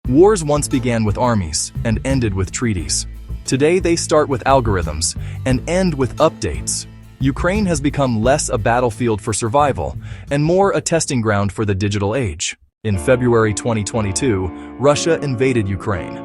Wars once began with armies and ended with treaties. Today they start with algorithms and end with updates. Ukraine has become less a battlefield for survival and more a testing ground for the digital age. In February 2022, Russia invaded Ukraine,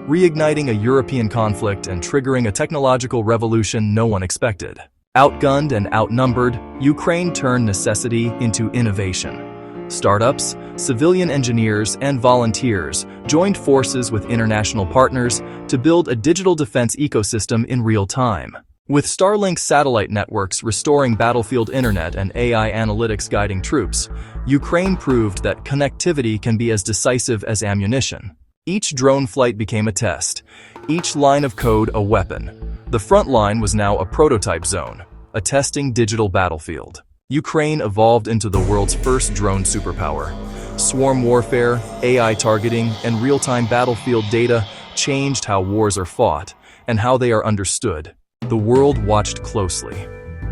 reigniting a European conflict and triggering a technological revolution no one expected. Outgunned and outnumbered, Ukraine turned necessity into innovation. Startups, civilian engineers, and volunteers joined forces with international partners to build a digital defense ecosystem in real time. With Starlink satellite networks restoring battlefield internet and AI analytics guiding troops, Ukraine proved that connectivity can be as decisive as ammunition. Each drone flight became a test, each line of code a weapon. The front line was now a prototype zone, a testing digital battlefield. Ukraine evolved into the world's first drone superpower. Swarm warfare, AI targeting, and real-time battlefield data changed how wars are fought and how they are understood. The world watched closely.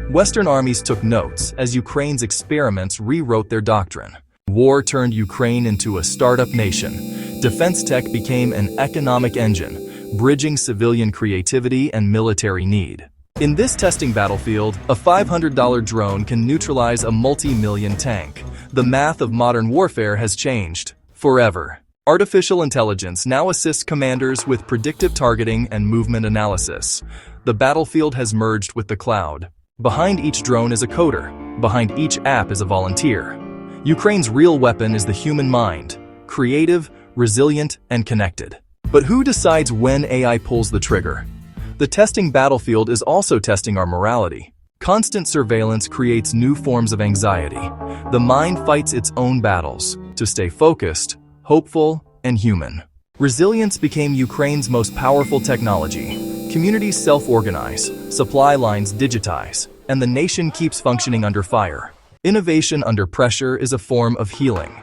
Western armies took notes as Ukraine's experiments rewrote their doctrine. War turned Ukraine into a startup nation. Defense tech became an economic engine, bridging civilian creativity and military need. In this testing battlefield, a $500 drone can neutralize a multi-million tank. The math of modern warfare has changed forever. Artificial intelligence now assists commanders with predictive targeting and movement analysis. The battlefield has merged with the cloud. Behind each drone is a coder. Behind each app is a volunteer. Ukraine's real weapon is the human mind, creative, resilient, and connected. But who decides when AI pulls the trigger? The testing battlefield is also testing our morality. Constant surveillance creates new forms of anxiety. The mind fights its own battles to stay focused, hopeful, and human. Resilience became Ukraine's most powerful technology. Communities self-organize, supply lines digitize, and the nation keeps functioning under fire. Innovation under pressure is a form of healing.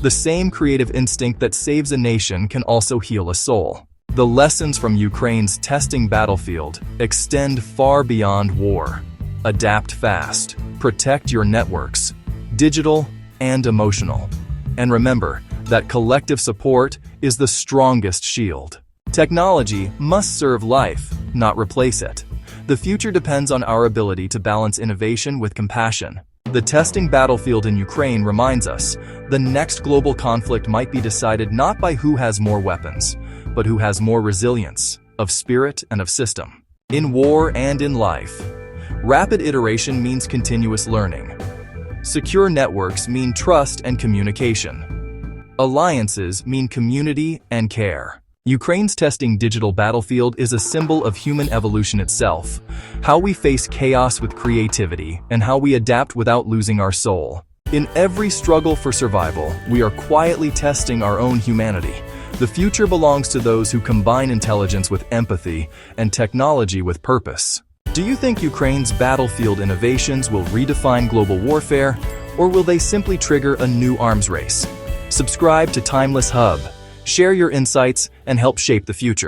The same creative instinct that saves a nation can also heal a soul. The lessons from Ukraine's testing battlefield extend far beyond war. Adapt fast, protect your networks, digital and emotional. And remember that collective support is the strongest shield. Technology must serve life, not replace it. The future depends on our ability to balance innovation with compassion. The testing battlefield in Ukraine reminds us the next global conflict might be decided not by who has more weapons, but who has more resilience, of spirit and of system. In war and in life, rapid iteration means continuous learning. Secure networks mean trust and communication. Alliances mean community and care. Ukraine's testing digital battlefield is a symbol of human evolution itself, how we face chaos with creativity and how we adapt without losing our soul. In every struggle for survival, we are quietly testing our own humanity. The future belongs to those who combine intelligence with empathy and technology with purpose. Do you think Ukraine's battlefield innovations will redefine global warfare, or will they simply trigger a new arms race? Subscribe to Timeless Hub. Share your insights and help shape the future.